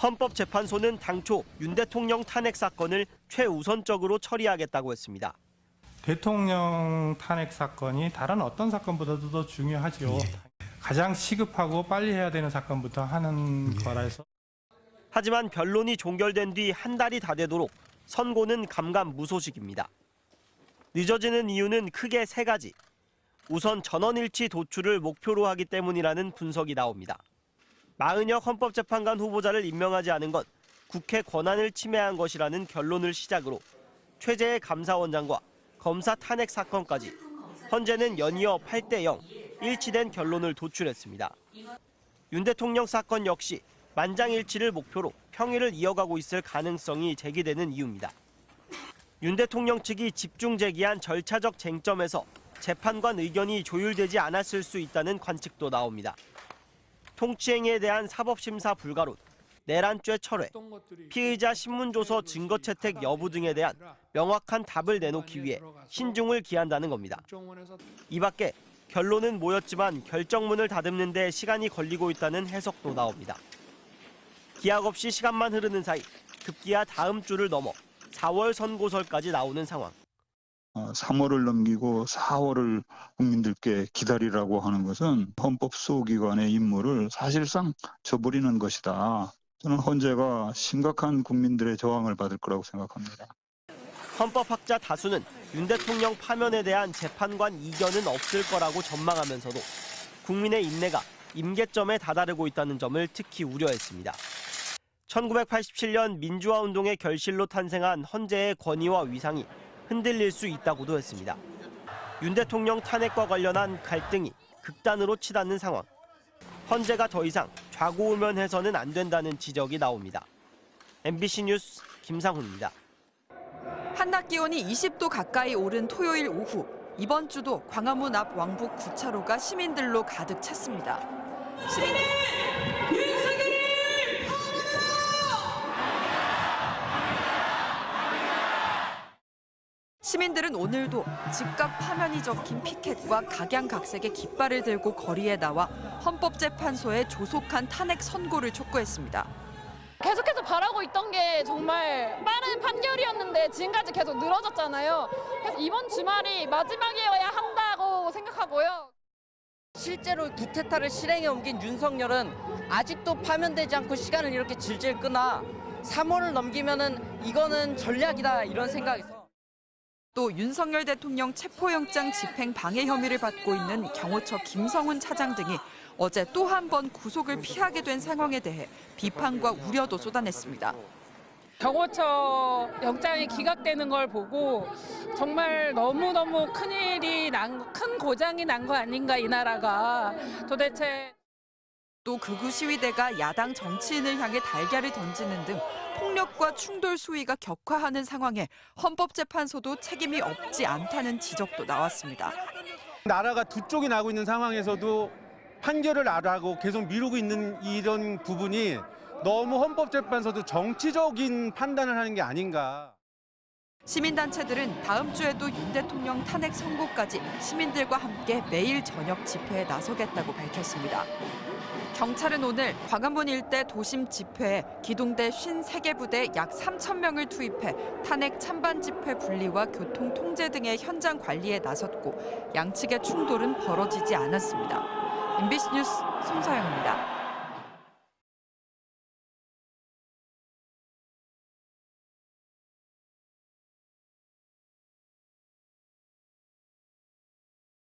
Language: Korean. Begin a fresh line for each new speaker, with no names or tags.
헌법재판소는 당초 윤 대통령 탄핵 사건을 최우선적으로 처리하겠다고 했습니다.
대통령 탄핵 사건이 다른 어떤 사건보다도 더 중요하죠. 가장 시급하고 빨리 해야 되는 사건부터 하는 거라서.
하지만 변론이 종결된 뒤 한 달이 다 되도록 선고는 감감무소식입니다. 늦어지는 이유는 크게 세 가지. 우선 전원일치 도출을 목표로 하기 때문이라는 분석이 나옵니다. 마은혁 헌법재판관 후보자를 임명하지 않은 건 국회 권한을 침해한 것이라는 결론을 시작으로 최재해 감사원장과 검사 탄핵 사건까지 헌재는 연이어 8대0 일치된 결론을 도출했습니다. 윤 대통령 사건 역시 만장일치를 목표로 평일을 이어가고 있을 가능성이 제기되는 이유입니다. 윤 대통령 측이 집중 제기한 절차적 쟁점에서 재판관 의견이 조율되지 않았을 수 있다는 관측도 나옵니다. 통치행위에 대한 사법심사 불가론, 내란죄 철회, 피의자 신문조서 증거 채택 여부 등에 대한 명확한 답을 내놓기 위해 신중을 기한다는 겁니다. 이 밖에 결론은 모였지만 결정문을 다듬는 데 시간이 걸리고 있다는 해석도 나옵니다. 기약 없이 시간만 흐르는 사이 급기야 다음 주를 넘어 4월 선고설까지 나오는 상황.
3월을 넘기고 4월을 국민들께 기다리라고 하는 것은 헌법 수호기관의 임무를 사실상 저버리는 것이다. 저는 헌재가 심각한 국민들의 저항을 받을 거라고 생각합니다.
헌법학자 다수는 윤 대통령 파면에 대한 재판관 이견은 없을 거라고 전망하면서도 국민의 인내가 임계점에 다다르고 있다는 점을 특히 우려했습니다. 1987년 민주화운동의 결실로 탄생한 헌재의 권위와 위상이 흔들릴 수 있다고도 했습니다. 윤 대통령 탄핵과 관련한 갈등이 극단으로 치닫는 상황. 헌재가 더 이상 좌고우면해서는 안 된다는 지적이 나옵니다. MBC 뉴스 김상훈입니다.
한낮 기온이 20도 가까이 오른 토요일 오후, 이번 주도 광화문 앞 왕복 9차로가 시민들로 가득 찼습니다. 시민들은 오늘도 즉각 파면이 적힌 피켓과 각양각색의 깃발을 들고 거리에 나와 헌법재판소의 조속한 탄핵 선고를 촉구했습니다.
계속해서 바라고 있던 게 정말 빠른 판결이었는데 지금까지 계속 늘어졌잖아요. 그래서 이번 주말이 마지막이어야 한다고 생각하고요.
실제로 쿠데타를 실행에 옮긴 윤석열은 아직도 파면되지 않고 시간을 이렇게 질질 끄나 3월을 넘기면은 이거는 전략이다 이런 생각에서.
또 윤석열 대통령 체포영장 집행 방해 혐의를 받고 있는 경호처 김성훈 차장 등이 어제 또 한 번 구속을 피하게 된 상황에 대해 비판과 우려도 쏟아냈습니다.
경호처 영장이 기각되는 걸 보고 정말 너무너무 큰 고장이 난 거 아닌가 이 나라가. 도대체.
또 극우 시위대가 야당 정치인을 향해 달걀을 던지는 등 폭력과 충돌 수위가 격화하는 상황에 헌법재판소도 책임이 없지 않다는 지적도 나왔습니다.
나라가 두 쪽이 나고 있는 상황에서도 판결을 안 하고 계속 미루고 있는 이런 부분이 너무 헌법재판소도 정치적인 판단을 하는 게 아닌가.
시민단체들은 다음 주에도 윤 대통령 탄핵 선고까지 시민들과 함께 매일 저녁 집회에 나서겠다고 밝혔습니다. 경찰은 오늘 광화문 일대 도심 집회에 기동대 53개 부대 약 3,000명을 투입해 탄핵 찬반 집회 분리와 교통 통제 등의 현장 관리에 나섰고 양측의 충돌은 벌어지지 않았습니다. MBC 뉴스 송서영입니다.